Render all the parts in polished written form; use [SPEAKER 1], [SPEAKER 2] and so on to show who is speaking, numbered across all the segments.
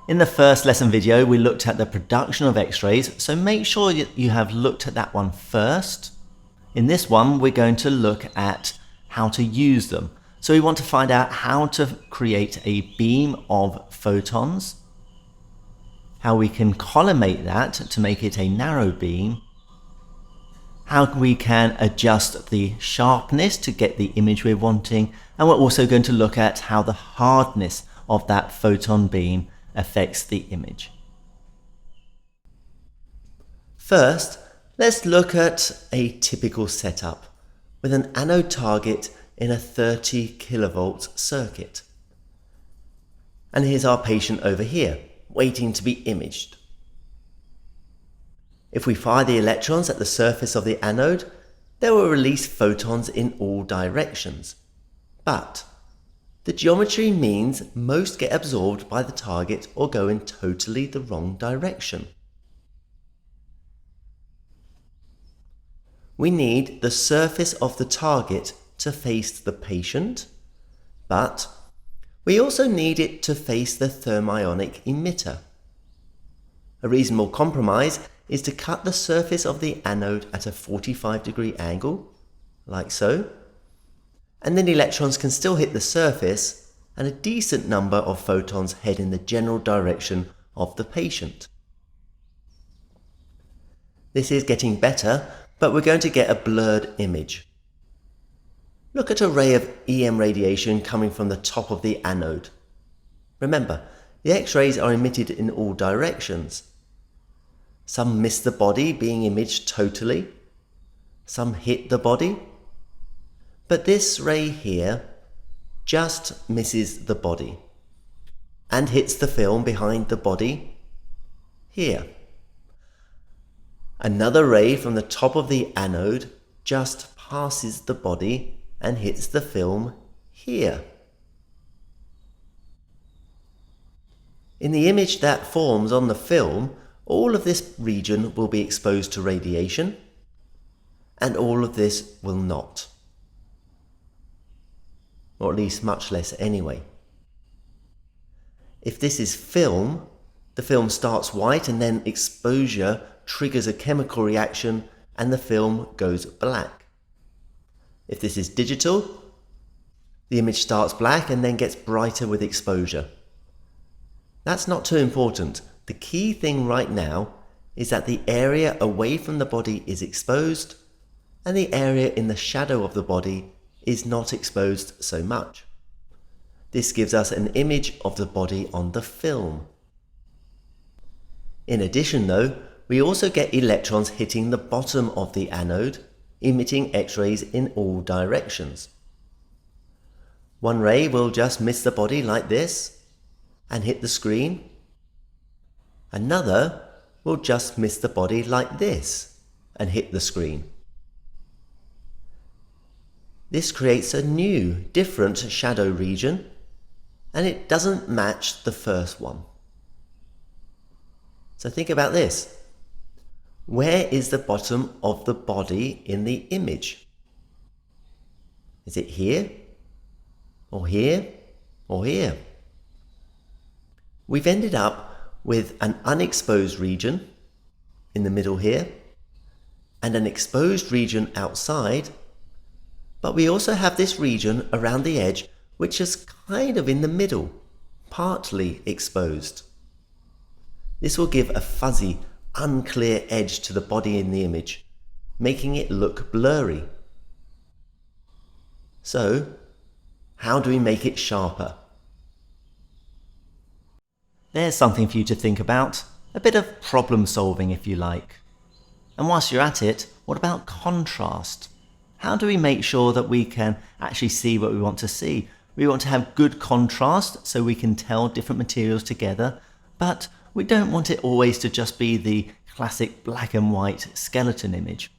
[SPEAKER 1] In the first lesson video, we looked at the production of X-rays, so make sure you have looked at that one first. In this one, we're going to look at how to use them. So we want to find out how to create a beam of photons, how we can collimate that to make it a narrow beam, how we can adjust the sharpness to get the image we're wanting, and we're also going to look at how the hardness of that photon beam affects the image. First, let's look at a typical setup with an anode target in a 30 kilovolt circuit. And here's our patient over here, waiting to be imaged. If we fire the electrons at the surface of the anode, they will release photons in all directions. But the geometry means most get absorbed by the target or go in totally the wrong direction. We need the surface of the target to face the patient, but we also need it to face the thermionic emitter. A reasonable compromise is to cut the surface of the anode at a 45-degree angle, like so, and then electrons can still hit the surface and a decent number of photons head in the general direction of the patient. This is getting better, but we're going to get a blurred image. Look at a ray of EM radiation coming from the top of the anode. Remember, the X-rays are emitted in all directions. Some miss the body being imaged totally, some hit the body, but this ray here just misses the body and hits the film behind the body here. Another ray from the top of the anode just passes the body and hits the film here. In the image that forms on the film, all of this region will be exposed to radiation, and all of this will not. Or at least much less anyway. If this is film, the film starts white and then exposure triggers a chemical reaction and the film goes black. If this is digital, the image starts black and then gets brighter with exposure. That's not too important. The key thing right now is that the area away from the body is exposed and the area in the shadow of the body is not exposed so much. This gives us an image of the body on the film. In addition though, we also get electrons hitting the bottom of the anode, emitting X-rays in all directions. One ray will just miss the body like this and hit the screen. Another will just miss the body like this and hit the screen. This creates a new, different shadow region, and it doesn't match the first one. So think about this. Where is the bottom of the body in the image? Is it here? Or here? Or here? We've ended up with an unexposed region in the middle here, and an exposed region outside, but we also have this region around the edge which is kind of in the middle, partly exposed. This will give a fuzzy, unclear edge to the body in the image, making it look blurry. So, how do we make it sharper? There's something for you to think about, a bit of problem solving if you like. And whilst you're at it, what about contrast? How do we make sure that we can actually see what we want to see? We want to have good contrast so we can tell different materials together, but we don't want it always to just be the classic black and white skeleton image.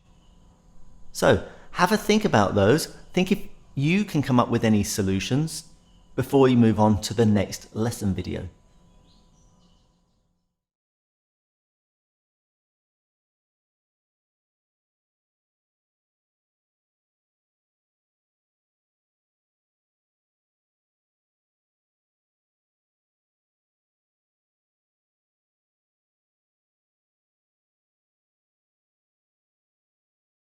[SPEAKER 1] So have a think about those. Think if you can come up with any solutions before you move on to the next lesson video.